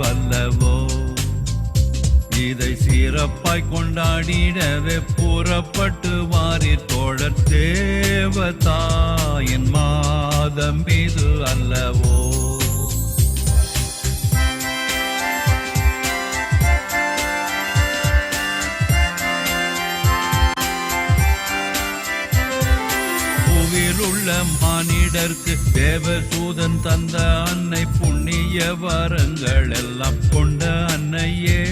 அல்லவோ. இதை சிறப்பாய் கொண்டாடிடவே புறப்பட்டு வாரீர் தோழர், தேவதாயின் மாதம் இது அல்லவோ. உள்ள மானிடர்க்கு தேவதூதன் தந்த அன்னை, புண்ணிய வரங்கள் எல்லாம் கொண்ட அன்னையே.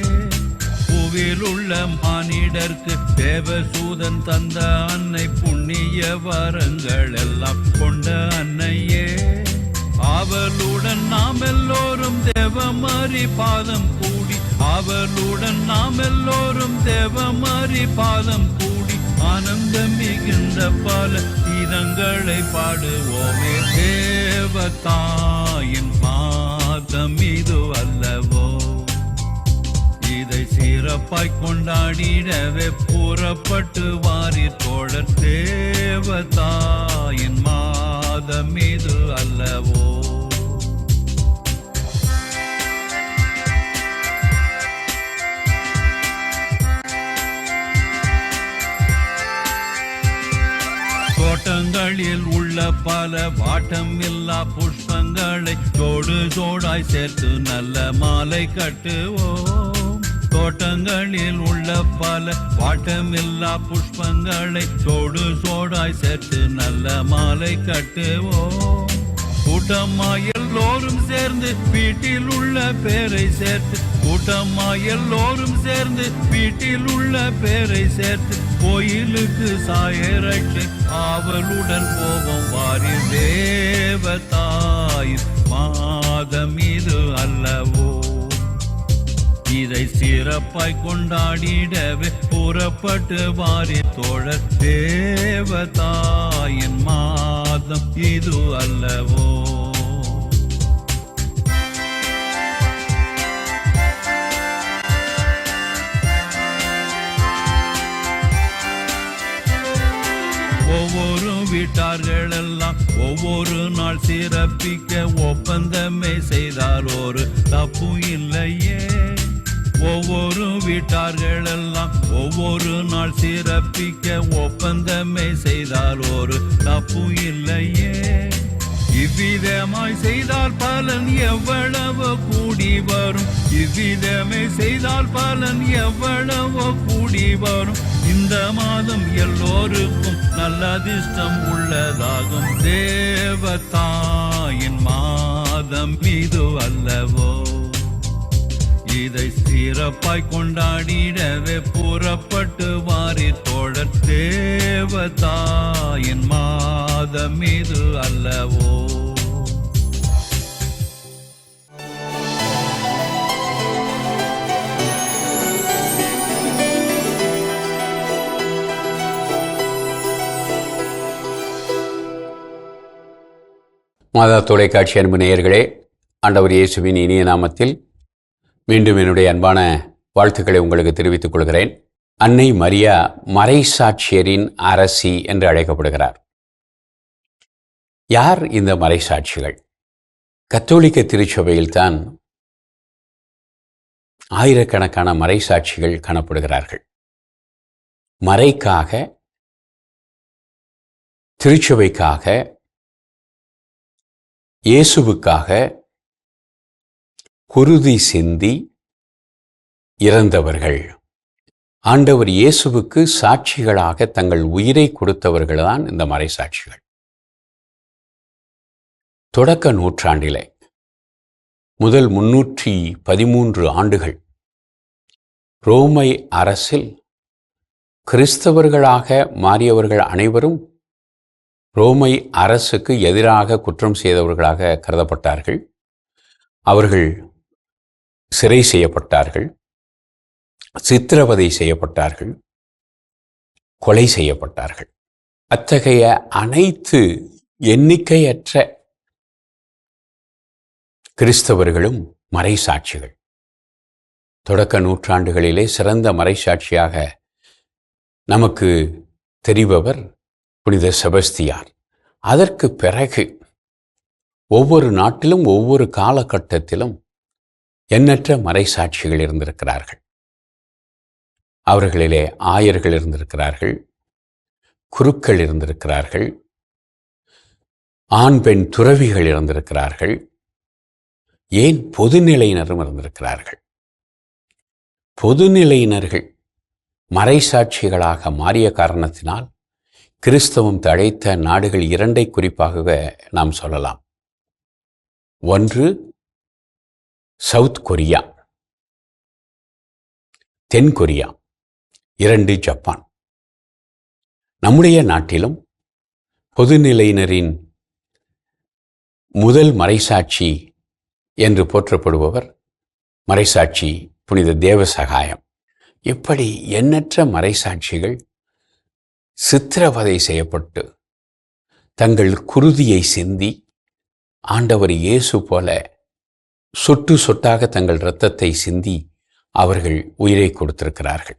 பூவில் உள்ள மானிடர்க்கு தேவதூதன் தந்த அன்னை, புண்ணிய வரங்கள் எல்லாம் கொண்ட அன்னையே. அவளுடன் நாம் எல்லோரும் தேவமாரி பாதம் கூடி, அவளுடன் நாம் எல்லோரும் தேவமாரி பாதம் கூடி, ஆனந்தம் மிகுந்த பல கீதங்களை பாடுவோமே. தேவதாயின் மாதம் இது அல்லவோ. இதை சிறப்பாய் கொண்டாடிடவே புறப்பட்டு வாரீர் தோழர், தேவதாயின் மாதம் இது அல்லவோ. தோட்டங்களில் உள்ள பல வாட்டம் இல்லா புஷ்பங்களை தோடு தோடாய் சேர்த்து நல்ல மாலை கட்டுவோம். தோட்டங்களில் உள்ள பல வாட்டமில்லா புஷ்பங்களை தோடு தோடாய் சேர்த்து நல்ல மாலை கட்டுவோம். கூட்டமாய் எல்லோரும் சேர்ந்து வீட்டில் உள்ள பேரை சேர்த்து, கூட்டமாய் எல்லோரும் சேர்ந்து வீட்டில் உள்ள பேரை சேர்த்து, கோயிலுக்கு சாயரட்சி அவளுடன் போவோம் வாரீர், தேவதாயின் மாதம் இது அல்லவோ. இதை சிறப்பாய் கொண்டாடிடவே புறப்பட்டு வாரீர் தோழர், தேவதாயின் மாதம் இது அல்லவோ. ஒவ்வொரு வீட்டார்கள் எல்லாம் ஒவ்வொரு நாள் சிறப்பிக்க ஒப்பந்தமே செய்தால் ஒரு தப்பு இல்லையே. ஒவ்வொரு வீட்டார்கள் எல்லாம் ஒவ்வொரு நாள் சிறப்பிக்க ஒப்பந்தமே செய்தால் ஒரு தப்பு இல்லையே. இவ்விதமாய் செய்தால் பலன் எவ்வளவோ கூடி வரும், இவ்விதமே செய்தால் பலன் எவ்வளவோ கூடி வரும். இந்த மாதம் எல்லோருக்கும் நல்ல அதிர்ஷ்டம் உள்ளதாகும், தேவதாயின் மாதம் இது அல்லவோ. இதை சிறப்பாய் கொண்டாடிடவே புறப்பட்டு வாரீர் தோழர், தேவதாயின் மாதம் இது அல்லவோ. மாதா தொலைக்காட்சி அன்பு நேயர்களே, ஆண்டவர் இயேசுவின் இனிய நாமத்தில் மீண்டும் என்னுடைய அன்பான வாழ்த்துக்களை உங்களுக்கு தெரிவித்துக் கொள்கிறேன். அன்னை மரியா மறைசாட்சியரின் அரசி என்று அழைக்கப்படுகிறார். யார் இந்த மறைசாட்சிகள்? கத்தோலிக்க திருச்சபையில்தான் ஆயிரக்கணக்கான மறைசாட்சிகள் காணப்படுகிறார்கள். மறைக்காக, திருச்சபைக்காக, இயேசுவுக்காக குருதி சிந்தி இறந்தவர்கள், ஆண்டவர் இயேசுவுக்கு சாட்சிகளாக தங்கள் உயிரை கொடுத்தவர்கள்தான் இந்த மறைசாட்சிகள். தொடக்க நூற்றாண்டிலே முதல் 313 ஆண்டுகள் ரோமை அரசில் கிறிஸ்தவர்களாக மாறியவர்கள் அனைவரும் ரோமை அரசுக்கு எதிராக குற்றம் செய்தவர்களாக கருதப்பட்டார்கள். அவர்கள் சிறை செய்யப்பட்டார்கள், சித்திரவதை செய்யப்பட்டார்கள், கொலை செய்யப்பட்டார்கள். அத்தகைய அனைத்து எண்ணிக்கையற்ற கிறிஸ்தவர்களும் மறைசாட்சிகள். தொடக்க நூற்றாண்டுகளிலே சிறந்த மறைசாட்சியாக நமக்கு தெரிபவர் புனித செபஸ்தியார். அதற்கு பிறகு ஒவ்வொரு நாட்டிலும் ஒவ்வொரு காலகட்டத்திலும் எண்ணற்ற மறைசாட்சிகள் இருந்திருக்கிறார்கள். அவர்களிலே ஆயர்கள் இருந்திருக்கிறார்கள், குருக்கள் இருந்திருக்கிறார்கள், ஆண் பெண் துறவிகள் இருந்திருக்கிறார்கள், ஏன் பொதுநிலையினரும் இருந்திருக்கிறார்கள். பொதுநிலையினர்கள் மறைசாட்சிகளாக மாறிய காரணத்தினால் கிறிஸ்தவம் தழைத்த நாடுகள் இரண்டை குறிப்பாக நாம் சொல்லலாம். ஒன்று சவுத் கொரியா, தென் கொரியா, 2 ஜப்பான். நம்முடைய நாட்டிலும் பொதுநிலையினரின் முதல் மறைசாட்சி என்று போற்றப்படுபவர் மறைசாட்சி புனித தேவசகாயம். இப்படி எண்ணற்ற மறைசாட்சிகள் சித்திரவதை செய்யப்பட்டு தங்கள் குருதியை சிந்தி ஆண்டவர் இயேசு போல சொட்டு சொட்டாக தங்கள் இரத்தத்தை சிந்தி அவர்கள் உயிரை கொடுத்திருக்கிறார்கள்.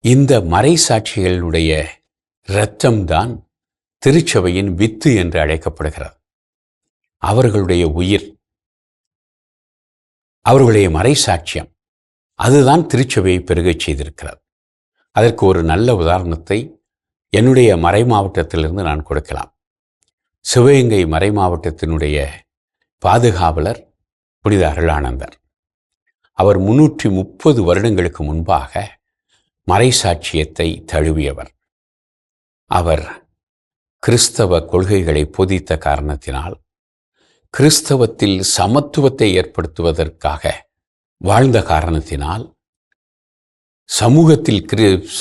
இந்த மறைசாட்சிகளுடைய இரத்தம்தான் திருச்சபையின் வித்து என்று அழைக்கப்படுகிறது. அவர்களுடைய உயிர், அவர்களுடைய மறைசாட்சியம், அதுதான் திருச்சபையை பெருகச் செய்திருக்கிறது. அதற்கு ஒரு நல்ல உதாரணத்தை என்னுடைய மறை மாவட்டத்திலிருந்து நான் கொடுக்கலாம். சிவகங்கை மறை மாவட்டத்தினுடைய பாதுகாவலர் புனித அருளானந்தர். அவர் 330 வருடங்களுக்கு முன்பாக மறைசாட்சியத்தை தழுவியவர். அவர் கிறிஸ்தவ கொள்கைகளை போதித்த காரணத்தினால், கிறிஸ்தவத்தில் சமத்துவத்தை ஏற்படுத்துவதற்காக வாழ்ந்த காரணத்தினால், சமூகத்தில்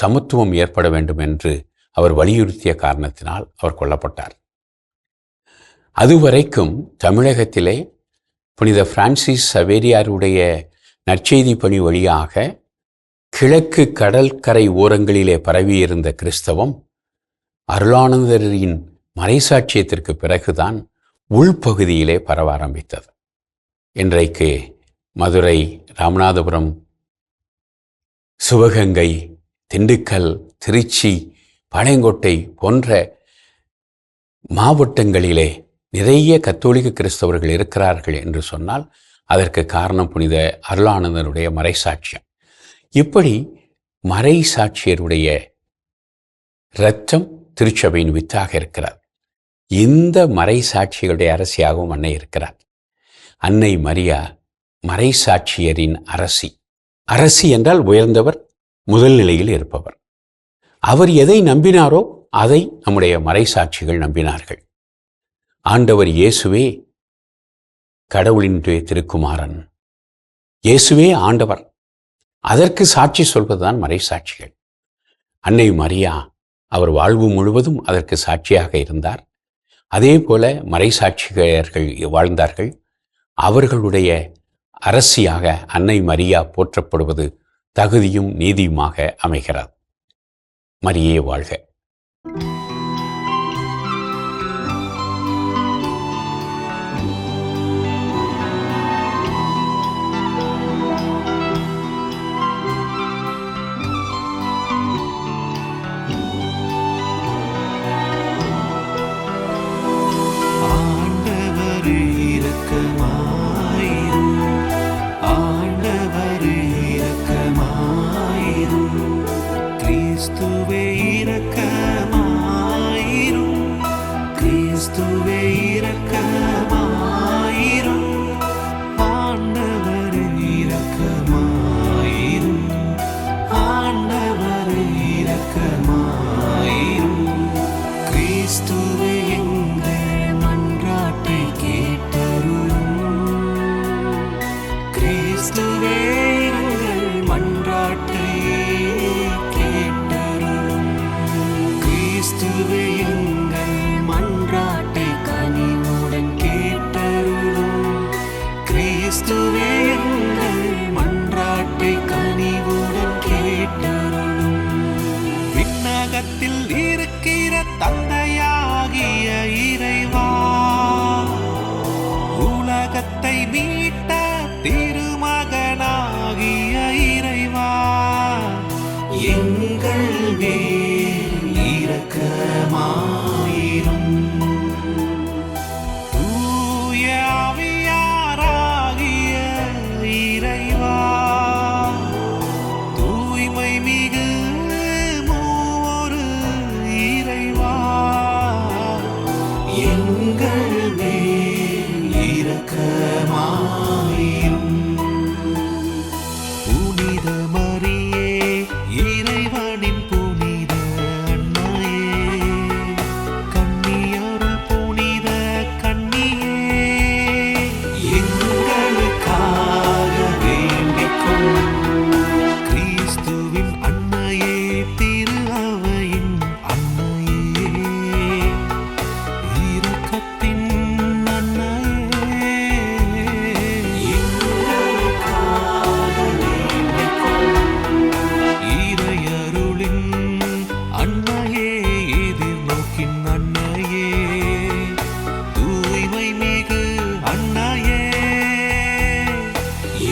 சமத்துவம் ஏற்பட வேண்டும் என்று அவர் வலியுறுத்திய காரணத்தினால் அவர் கொல்லப்பட்டார். அதுவரைக்கும் தமிழகத்திலே புனித பிரான்சிஸ் சவேரியாருடைய நற்செய்தி பணி வழியாக கிழக்கு கடற்கரை ஓரங்களிலே பரவியிருந்த கிறிஸ்தவம் அருளானந்தரின் மறைசாட்சியத்திற்கு பிறகுதான் உள்பகுதியிலே பரவ ஆரம்பித்தது. இன்றைக்கு மதுரை, ராமநாதபுரம், சிவகங்கை, திண்டுக்கல், திருச்சி, பாளையங்கோட்டை போன்ற மாவட்டங்களிலே நிறைய கத்தோலிக்க கிறிஸ்தவர்கள் இருக்கிறார்கள் என்று சொன்னால் அதற்கு காரணம் புனித அருளானந்தருடைய மறைசாட்சியம். இப்படி மறைசாட்சியருடைய இரத்தம் திருச்சபையின் வித்தாக இருக்கிறார். இந்த மறைசாட்சிகளுடைய அரசியாகவும் அன்னை இருக்கிறார். அன்னை மரியா மறைசாட்சியரின் அரசி. அரசி என்றால் உயர்ந்தவர், முதல் நிலையில் இருப்பவர். அவர் எதை நம்பினாரோ அதை நம்முடைய மறைசாட்சிகள் நம்பினார்கள். ஆண்டவர் இயேசுவே கடவுளினுடைய திருக்குமாரன், இயேசுவே ஆண்டவர், அதற்கு சாட்சி சொல்வதுதான் மறைசாட்சிகள். அன்னை மரியா அவர் வாழ்வு முழுவதும் அதற்கு சாட்சியாக இருந்தார். அதே போல மறைசாட்சியர்கள் வாழ்ந்தார்கள். அவர்களுடைய அரசியாக அன்னை மரியா போற்றப்படுவது தகுதியும் நீதியுமாக அமைகிறது. மரியே வாழ்க. இறைவா, தூய்மை மிகு மூவொரு இறைவா, எங்கள் மேல் இரக்கமாயிரும். புனித மரியே, இறைவனின் புனித அன்னையே, கன்னியருள் புனித கன்னியே, எங்களுக்காக வேண்டிக்கொள். கிறிஸ்துவின் அன்னையே, திரு அவையின் அன்னையே, இரக்கத்தின் அன்னையே, எங்களுக்காக வேண்டிக்கொள். இறையருளின் அன்னையே, எதிர்நோக்கின் அன்னையே, தூய்மை மிகு அன்னையே,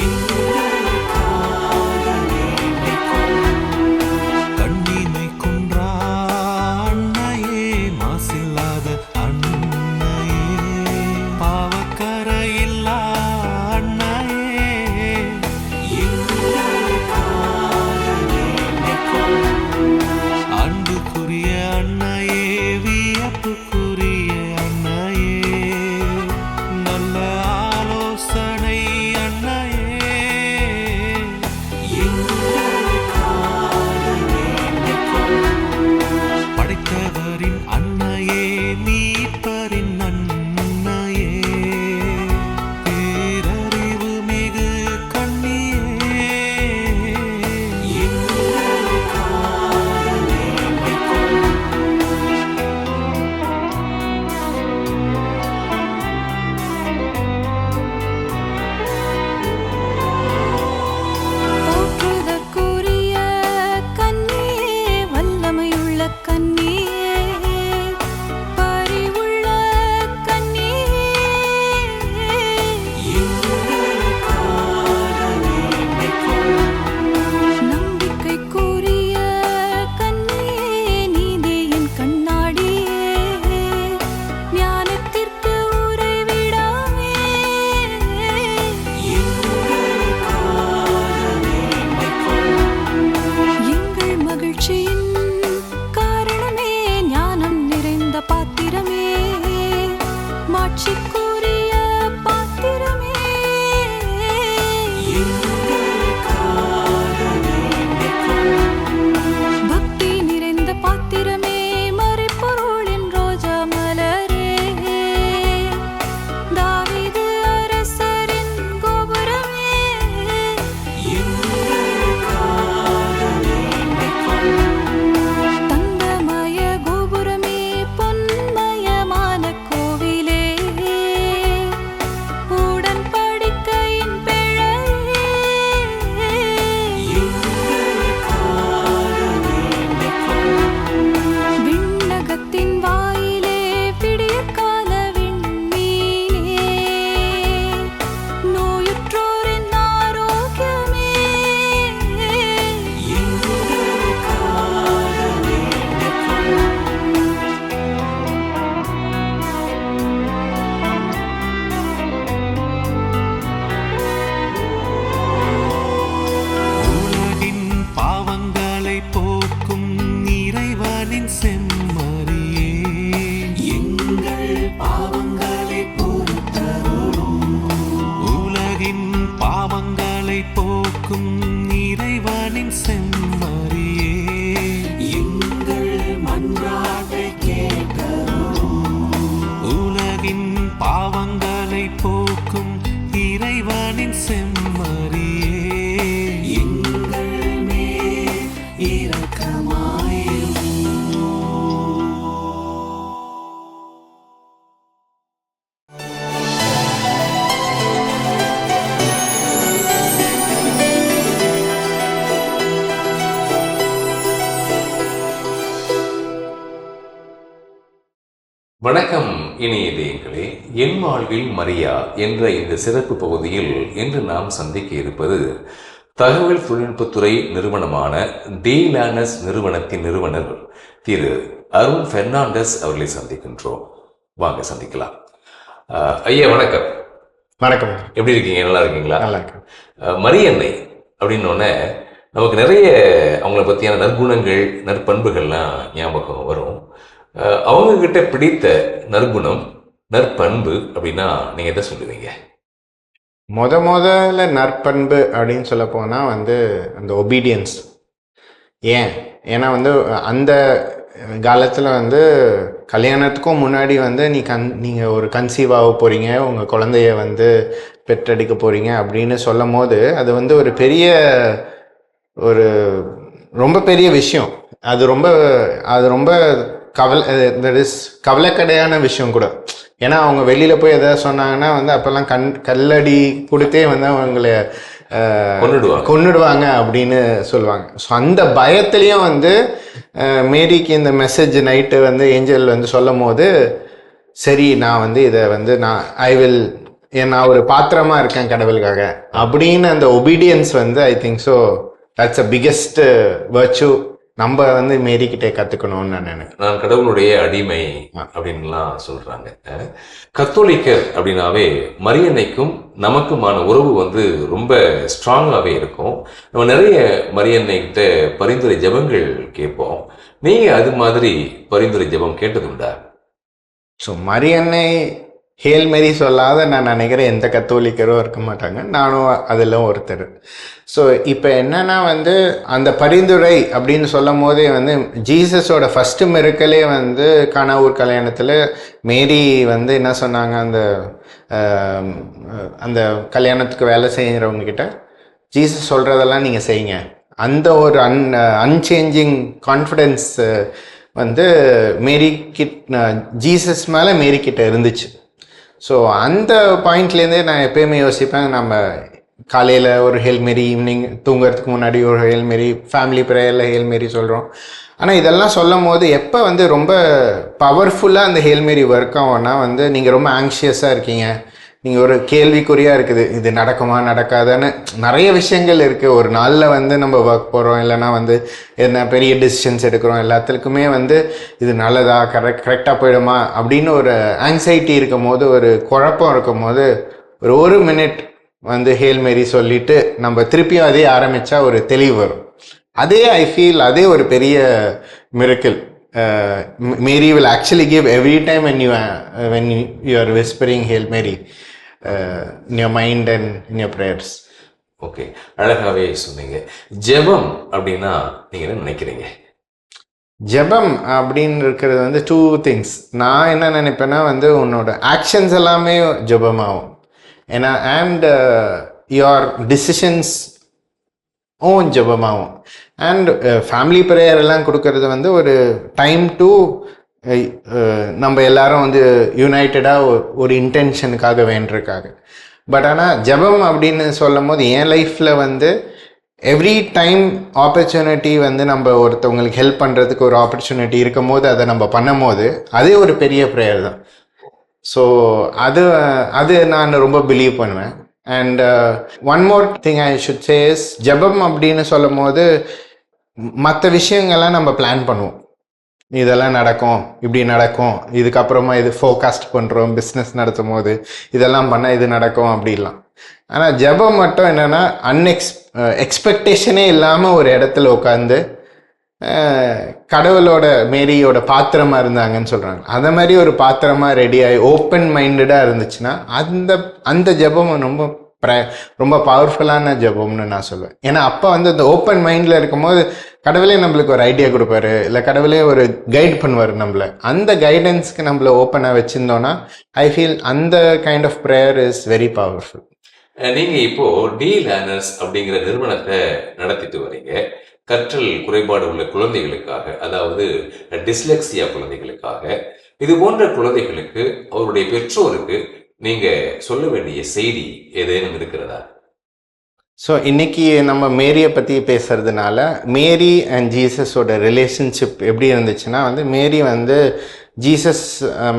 எங்களுக்காக வேண்டிக்கொள். கண்ணிமை குன்றா அன்னையே, மாசில்லாத அன்னையே, பாவக்கரையில்லா அன்னையே, எங்களுக்காக வேண்டிக்கொள். அன்புக்குரிய அன்னையே, வியப்புக்குரிய அன்னையே, நல்ல ஆலோசனை அன்னையே, எங்களுக்காக வேண்டிக்கொள். படைத்தவரின் அன்னையே, மீட்பரின் அன்னையே, பேரறிவு மிகு கன்னியே, எங்களுக்காக வேண்டிக்கொள். போற்றுதற்குரிய கன்னியே, வல்லமையுள்ள கன்னியே, பரிவுள்ள கன்னியே, எங்களுக்காக வேண்டிக்கொள். நம்பிக்கைக்குரிய கன்னியே, நீதியின் கண்ணாடியே, ஞானத்திற்கு உறைவிடமே, எங்களுக்காக வேண்டிக்கொள். எங்கள் மகிழ்ச்சியின் காரணமே, ஞானம் நிறைந்த பாத்திரமே, மாட்சிக்குரிய பாத்திரமே, எங்களுக்காக வேண்டிக்கொள். பக்தி நிறைந்த பாத்திரமே, மறைபொருளின் ரோஜா மலரே, தாவீது அரசரின் கோபுரமே, எங்களுக்காக வேண்டிக்கொள். தங்கமய கோபுரமே, பொன்மயமான கோவிலே, உடன்படிக்கையின் பிழையே, எங்களுக்காக வேண்டிக்கொள். விண்ணகத்தின் வாயிலே, விடியற்கால விண்மீனே, நோயுற்றோரின் ஆரோக்கியமே, எங்களுக்காக வேண்டிக்கொள். உலகின் பாவங்களை போக்கும் இறைவனின் செம்மறியே, எங்கள் பாவங்களை பொறுத்தருளும். உலகின் பாவங்களை போக்கும் இறைவனின் செம்மறியே, எங்கள் மன்றாட்டை கேட்டருளும். உலகின் பாவங்களை போக்கும் இறைவனின் செம்மறியே, எங்கள் மேல் இரக்கமாயிரும். வணக்கம் இனிய இதயங்களே, என் வாழ்வில் மரியா என்ற இந்த சிறப்பு பகுதியில் இன்று நாம் சந்திக்க இருப்பது தகவல் தொழில்நுட்பத்துறை நிறுவனமான டி-லேர்னர்ஸ் நிறுவனத்தின் நிறுவனர் திரு அருண் பெர்னாண்டஸ் அவர்களை சந்திக்கின்றோம். வாங்க சந்திக்கலாம். ஐயா வணக்கம். வணக்கம். எப்படி இருக்கீங்க? நல்லா இருக்கீங்களா? நல்லா இருக்கேன். மரியன்னை அப்படின்னோடனே நமக்கு நிறைய அவங்கள பற்றியான நற்குணங்கள் நற்பண்புகள்லாம் ஞாபகம் வரும். அவங்கக்கிட்ட பிடித்த நற்குணம் நற்பண்பு அப்படின்னா நீங்கள் எதை சொல்லுவீங்க? முதல்ல நற்பண்பு அப்படின்னு சொல்ல போனால் அந்த ஒபீடியன்ஸ். ஏன்னா அந்த காலத்தில் கல்யாணத்துக்கும் முன்னாடி நீங்கள் ஒரு கன்சீவ் ஆக போகிறீங்க, உங்கள் குழந்தைய பெற்றெடுக்க போகிறீங்க அப்படின்னு சொல்லும் போது அது ஒரு பெரிய ஒரு ரொம்ப பெரிய விஷயம். அது ரொம்ப கவலைக்கடையான விஷயம் கூட. ஏன்னா அவங்க வெளியில் போய் எதாவது சொன்னாங்கன்னா அப்போல்லாம் கல்லடி கொடுத்தே அவங்கள கொன்னுடுவாங்க அப்படின்னு சொல்லுவாங்க. ஸோ அந்த பயத்துலேயும் மேரிக்கு இந்த மெசேஜ் நைட்டு ஏஞ்சல் சொல்லும் போது, சரி நான் இதை நான் ஒரு பாத்திரமா இருக்கேன் கடவுளுக்காக அப்படின்னு அந்த obedience I think so that's a biggest virtue நம்ம மேரிக்கிட்டே கற்றுக்கணும்னு நான் நினைக்கிறேன். நான் கடவுளுடைய அடிமை அப்படின்லாம் சொல்கிறாங்க. கத்தோலிக்கர் அப்படின்னாவே மரியன்னைக்கும் நமக்குமான உறவு ரொம்ப ஸ்ட்ராங்காகவே இருக்கும். நம்ம நிறைய மரியன்னைக்கிட்ட பரிந்துரை ஜெபங்கள் கேட்போம். நீங்கள் அது மாதிரி பரிந்துரை ஜெபம் கேட்டதுண்டா? ஸோ மரியன்னை ஹேல் மேரி சொல்லாத நான் நினைக்கிறேன் எந்த கத்தோலிக்கரும் இருக்க மாட்டாங்க, நானும் அதில் ஒருத்தர். ஸோ இப்போ என்னென்னா அந்த பரிந்துரை அப்படின்னு சொல்லும் போதே ஜீசஸோட ஃபஸ்ட்டு மிரக்கலே கானாவூர் கல்யாணத்தில் மேரி என்ன சொன்னாங்க, அந்த கல்யாணத்துக்கு வேலை செய்கிறவங்கக்கிட்ட ஜீசஸ் சொல்கிறதெல்லாம் நீங்கள் செய்யுங்க. அந்த ஒரு அன்சேஞ்சிங் கான்ஃபிடென்ஸ் ஜீசஸ் மேலே மேரிக்கிட்ட இருந்துச்சு. ஸோ அந்த பாயிண்ட்லேருந்தே நான் எப்போயுமே யோசிப்பேன், நம்ம காலையில் ஒரு ஹேல்மேரி, ஈவினிங் தூங்குறதுக்கு முன்னாடி ஒரு ஹேல்மேரி, ஃபேமிலி ப்ரேயரில் ஹேல்மேரி சொல்கிறோம். ஆனால் இதெல்லாம் சொல்லும் போது எப்போ ரொம்ப பவர்ஃபுல்லாக அந்த ஹேல்மேரி ஒர்க் ஆகும்னா நீங்கள் ரொம்ப ஆங்ஷியஸாக இருக்கீங்க, நீங்கள் ஒரு கேள்விக்குறியாக இருக்குது, இது நடக்குமா நடக்காதான்னு நிறைய விஷயங்கள் இருக்குது. ஒரு நாளில் நம்ம ஒர்க் போகிறோம், இல்லைனா என்ன பெரிய டெசிஷன்ஸ் எடுக்கிறோம், எல்லாத்துக்குமே இது நல்லதா கரெக்டாக போயிடுமா அப்படின்னு ஒரு ஆங்ஸைட்டி இருக்கும் போது, ஒரு குழப்பம் இருக்கும் போது ஒரு மினிட் ஹேல்மேரி சொல்லிவிட்டு நம்ம திருப்பியும் அதே ஆரம்பித்தா ஒரு தெளிவு வரும். அதே ஐ ஃபீல் அதே ஒரு பெரிய miracle Mary will actually give every time when you are whispering Hail Mary in your mind and in your prayers. Okay, அழகாகவே சொன்னீங்க. ஜெபம் அப்படின்னா நீங்கள் என்ன நினைக்கிறீங்க? ஜெபம் அப்படின்னு இருக்கிறது டூ திங்ஸ். நான் என்ன நினைப்பேன்னா உன்னோட ஆக்ஷன்ஸ் எல்லாமே ஜெபமாகும். ஏன்னா அண்ட் யுவர் டிசிஷன்ஸ் ஓன் ஜெபமாகும். அண்ட் ஃபேமிலி ப்ரேயர் எல்லாம் கொடுக்கறது ஒரு டைம் டு நம்ம எல்லாரும் யுனைட்டடாக ஒரு இன்டென்ஷனுக்காக வேண்டிருக்காங்க. பட் ஆனால் ஜெபம் அப்படின்னு சொல்லும் போது என் லைஃப்பில் எவ்ரி டைம் ஆப்பர்ச்சுனிட்டி நம்ம ஒருத்தவங்களுக்கு ஹெல்ப் பண்ணுறதுக்கு ஒரு ஆப்பர்ச்சுனிட்டி இருக்கும் போது அதை நம்ம பண்ணும் போது அதே ஒரு பெரிய ப்ரேயர் தான். ஸோ அது நான் ரொம்ப பிலீவ் பண்ணுவேன். And one more thing I should say is, ஜெபம் அப்படின்னு சொல்லும் போது மற்ற விஷயங்கள்லாம் நம்ம பிளான் பண்ணுவோம், இதெல்லாம் நடக்கும், இப்படி நடக்கும், இதுக்கப்புறமா இது ஃபோகாஸ்ட் பண்ணுறோம், பிஸ்னஸ் நடத்தும் போது இதெல்லாம் பண்ணால் இது நடக்கும் அப்படிலாம். ஆனால் ஜெபம் மட்டும் என்னென்னா எக்ஸ்பெக்டேஷனே இல்லாமல் ஒரு இடத்துல உட்காந்து கடவுளோட மேரியோட பாத்திரமாக இருந்தாங்கன்னு சொல்கிறாங்க. அந்த மாதிரி ஒரு பாத்திரமாக ரெடியாகி ஓப்பன் மைண்டடாக இருந்துச்சுன்னா அந்த ஜெபம் ரொம்ப பவர்ஃபுல்லான ஜெபம்னு நான் சொல்லுவேன். ஏன்னா அப்போ அந்த ஓப்பன் மைண்டில் இருக்கும்போது கடவுளே நம்மளுக்கு ஒரு ஐடியா கொடுப்பாரு, இல்லை கடவுளே ஒரு கைட் பண்ணுவார் நம்மளை. அந்த கைடன்ஸ்க்கு நம்மளை ஓப்பனாக வச்சுருந்தோன்னா ஐ ஃபீல் அந்த kind of prayer is very powerful. நீங்கள் இப்போது டி லேர்னர்ஸ் அப்படிங்கிற நிறுவனத்தை நடத்திட்டு வரீங்க. கற்றல் குறைபாடு உள்ள குழந்தைகளுக்காக, அதாவது டிஸ்லெக்சியா குழந்தைகளுக்காக. இது போன்ற குழந்தைகளுக்கு அவருடைய பெற்றோருக்கு நீங்கள் சொல்ல வேண்டிய செய்தி ஏதேனும் இருக்கிறதா? ஸோ இன்றைக்கி நம்ம மேரியை பற்றி பேசுகிறதுனால, மேரி அண்ட் ஜீசஸோட ரிலேஷன்ஷிப் எப்படி இருந்துச்சுன்னா மேரி ஜீசஸ்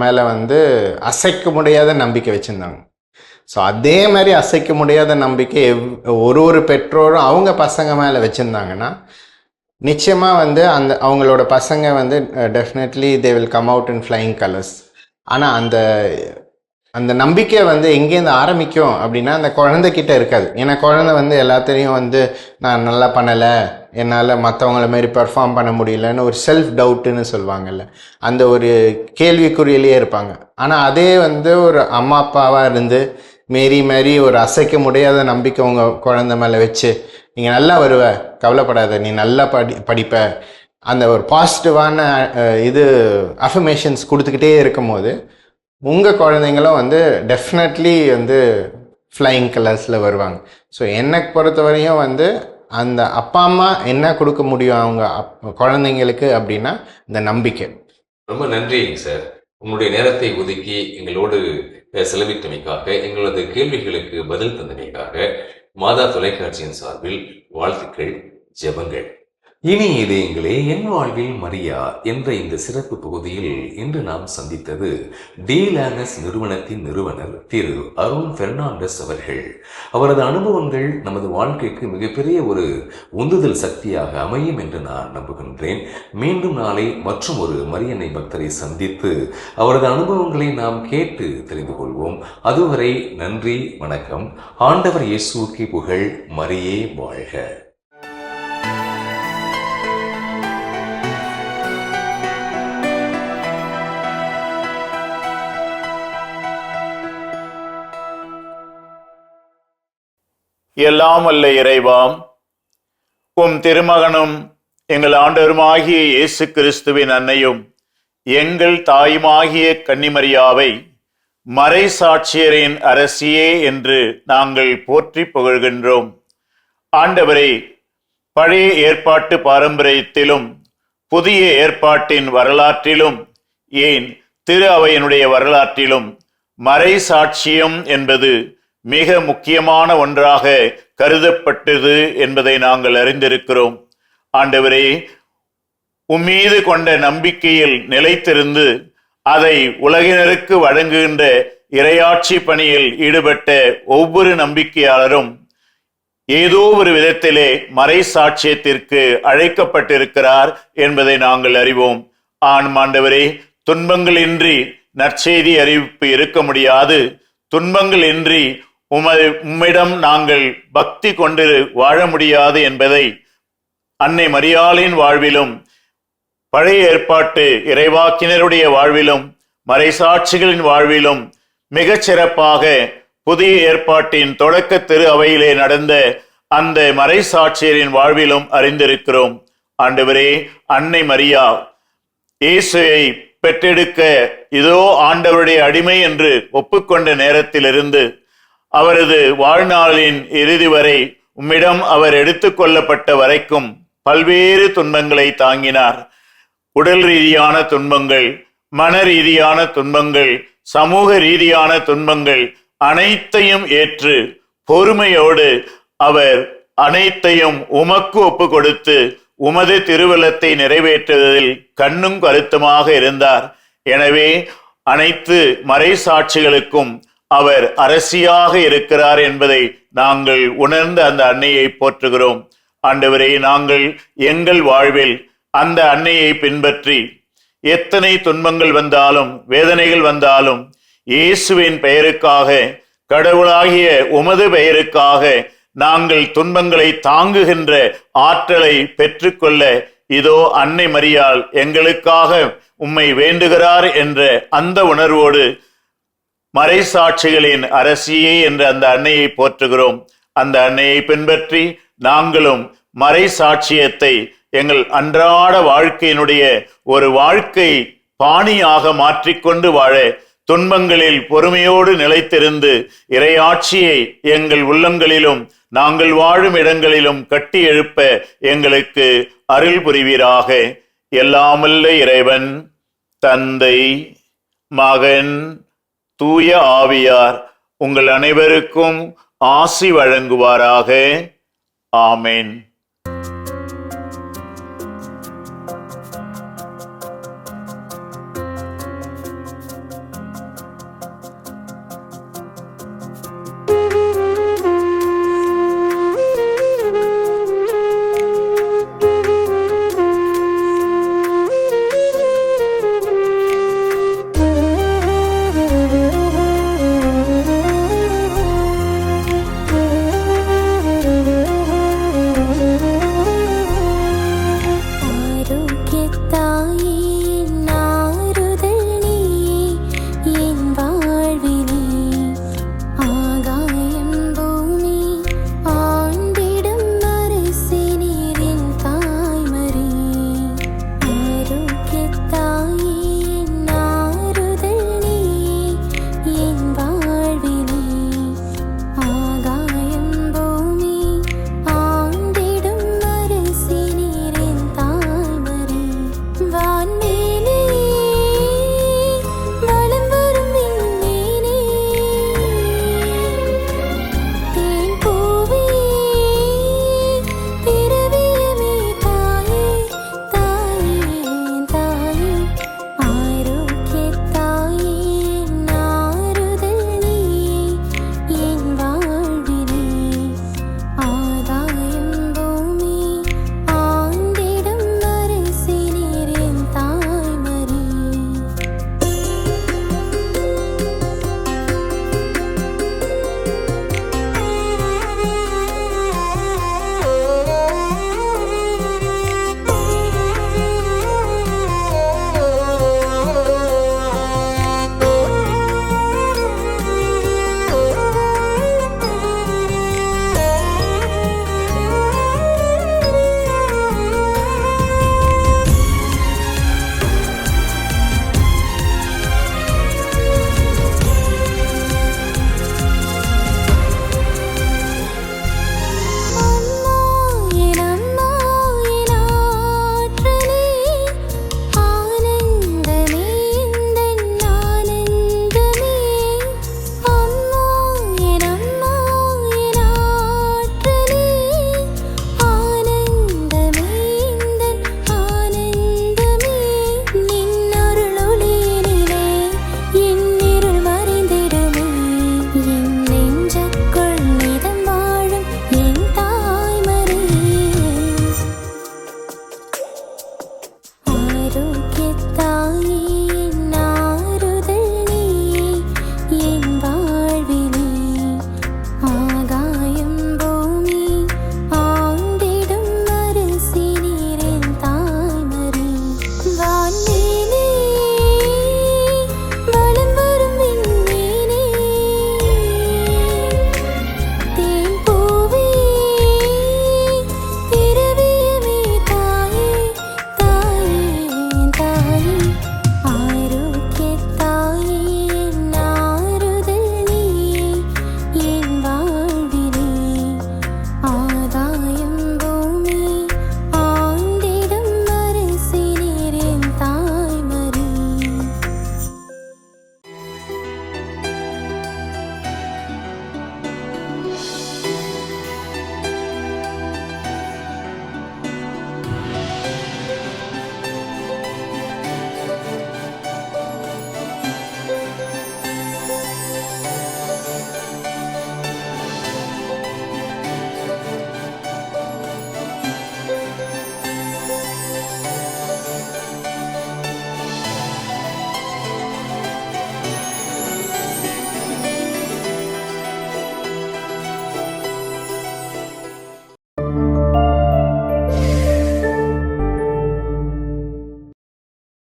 மேலே அசைக்க முடியாத நம்பிக்கை வச்சுருந்தாங்க. ஸோ அதே மாதிரி அசைக்க முடியாத நம்பிக்கை ஒரு பெற்றோரும் அவங்க பசங்க மேலே வச்சுருந்தாங்கன்னா நிச்சயமாக அவங்களோட பசங்க definitely they will come out in flying colours. ஆனால் அந்த நம்பிக்கை வந்து எங்கேருந்து ஆரம்பிக்கும் அப்படின்னா அந்த குழந்தைகிட்ட இருக்காது. ஏன்னா குழந்தை வந்து எல்லாத்தையும் வந்து நான் நல்லா பண்ணலை, என்னால் மற்றவங்கள மாரி பெர்ஃபார்ம் பண்ண முடியலன்னு ஒரு செல்ஃப் டவுட்டுன்னு சொல்லுவாங்கல்ல, அந்த ஒரு கேள்விக்குறியிலேயே இருப்பாங்க. ஆனால் அதே வந்து ஒரு அம்மா அப்பாவாக இருந்து மாரி ஒரு அசைக்க முடியாத நம்பிக்கை உங்கள் குழந்தை மேலே வச்சு, நீங்கள் நல்லா வருவ, கவலைப்படாத, நீ நல்லா படிப்ப, அந்த ஒரு பாசிட்டிவான இது அஃபர்மேஷன்ஸ் கொடுத்துக்கிட்டே இருக்கும் போது உங்கள் குழந்தைங்களும் வந்து டெஃபினெட்லி வந்து ஃப்ளையிங் கலர்ஸில் வருவாங்க. ஸோ என்னை பொறுத்தவரையும் வந்து அந்த அப்பா அம்மா என்ன கொடுக்க முடியும் அவங்க குழந்தைங்களுக்கு அப்படின்னா இந்த நம்பிக்கை. ரொம்ப நன்றிங்க சார். உங்களுடைய நேரத்தை ஒதுக்கி எங்களோடு செலவிட்டமைக்காக, எங்களது கேள்விகளுக்கு பதில் தந்தமைக்காக மாதா தொலைக்காட்சியின் சார்பில் வாழ்த்துக்கள், ஜெபங்கள். இனி இதயங்களே, என் வாழ்வில் மரியா என்ற இந்த சிறப்பு பகுதியில் இன்று நாம் சந்தித்தது டீலானஸ் நிறுவனத்தின் நிறுவனர் திரு அருண் பெர்னாண்டஸ் அவர்கள். அவரது அனுபவங்கள் நமது வாழ்க்கைக்கு மிகப்பெரிய ஒரு உந்துதல் சக்தியாக அமையும் என்று நான் நம்புகின்றேன். மீண்டும் நாளை மற்றும் ஒரு மரியன்னை பக்தரை சந்தித்து அவரது அனுபவங்களை நாம் கேட்டு தெரிந்து கொள்வோம். அதுவரை நன்றி, வணக்கம். ஆண்டவர் இயேசுவுக்கு புகழ், மரியே வாழ்க. எல்லாம் வல்ல இறைவாம், உம் திருமகனும் எங்கள் ஆண்டவருமாகிய இயேசு கிறிஸ்துவின் அன்னையும் எங்கள் தாயுமாகிய கன்னிமரியாவை மறை சாட்சியரின் அரசியே என்று நாங்கள் போற்றி புகழ்கின்றோம். ஆண்டவரே, பழைய ஏற்பாட்டு பாரம்பரியத்திலும் புதிய ஏற்பாட்டின் வரலாற்றிலும், ஏன் திரு அவையினுடைய வரலாற்றிலும் மறை சாட்சியம் என்பது மிக முக்கியமான ஒன்றாக கருதப்பட்டது என்பதை நாங்கள் அறிந்திருக்கிறோம். ஆண்டவரே, உம்மீது கொண்ட நம்பிக்கையில் நிலைத்திருந்து அதை உலகினருக்கு வழங்குகின்ற இறையாட்சி பணியில் ஈடுபட்ட ஒவ்வொரு நம்பிக்கையாளரும் ஏதோ ஒரு விதத்திலே மறை சாட்சியத்திற்கு அழைக்கப்பட்டிருக்கிறார் என்பதை நாங்கள் அறிவோம். ஆண்டவரே, துன்பங்கள் இன்றி நற்செய்தி அறிவிப்பு இருக்க முடியாது. துன்பங்கள் இன்றி உம்மிடம் நாங்கள் பக்தி கொண்டு வாழ முடியாது என்பதை அன்னை மரியாளின் வாழ்விலும் பழைய ஏற்பாட்டு இறைவாக்கினருடைய வாழ்விலும் மறைசாட்சிகளின் வாழ்விலும் மிகச் சிறப்பாக புதிய ஏற்பாட்டின் தொடக்க திரு அவையிலே நடந்த அந்த மறைசாட்சியரின் வாழ்விலும் அறிந்திருக்கிறோம். ஆண்டவரே, அன்னை மரியா இயேசுவை பெற்றெடுக்க இதோ ஆண்டவருடைய அடிமை என்று ஒப்புக்கொண்ட நேரத்திலிருந்து அவரது வாழ்நாளின் இறுதி வரை உம்மிடம் அவர் எடுத்துக்கொள்ளப்பட்ட வரைக்கும் பல்வேறு துன்பங்களை தாங்கினார். உடல் ரீதியான துன்பங்கள், மன ரீதியான துன்பங்கள், சமூக ரீதியான துன்பங்கள் அனைத்தையும் ஏற்று பொறுமையோடு அவர் அனைத்தையும் உமக்கு ஒப்பு கொடுத்து உமது திருவுளத்தை நிறைவேற்றுவதில் கண்ணும் கருத்துமாக இருந்தார். எனவே அனைத்து மறைசாட்சிகளுக்கும் அவர் அரசியாக இருக்கிறார் என்பதை நாங்கள் உணர்ந்த அந்த அன்னையை போற்றுகிறோம். ஆண்டவரே, நாங்கள் எங்கள் வாழ்வில் அந்த அன்னையை பின்பற்றி எத்தனை துன்பங்கள் வந்தாலும் வேதனைகள் வந்தாலும் இயேசுவின் பெயருக்காக, கடவுளாகிய உமது பெயருக்காக நாங்கள் துன்பங்களை தாங்குகின்ற ஆற்றலை பெற்றுக்கொள்ள இதோ அன்னை மரியாள் எங்களுக்காக உம்மை வேண்டுகிறார் என்ற அந்த உணர்வோடு மறைசாட்சிகளின் அரசியே என்ற அந்த அன்னையை போற்றுகிறோம். அந்த அன்னையை பின்பற்றி நாங்களும் மறைசாட்சியத்தை எங்கள் அன்றாட வாழ்க்கையினுடைய ஒரு வாழ்க்கை பாணியாக மாற்றிக்கொண்டு வாழ, துன்பங்களில் பொறுமையோடு நிலைத்திருந்து இறையாட்சியை எங்கள் உள்ளங்களிலும் நாங்கள் வாழும் இடங்களிலும் கட்டி எழுப்ப எங்களுக்கு அருள் புரிவீராக. எல்லாமல்ல இறைவன், தந்தை, மகன், தூய ஆவியார் உங்கள் அனைவருக்கும் ஆசி வழங்குவாராக. ஆமென்.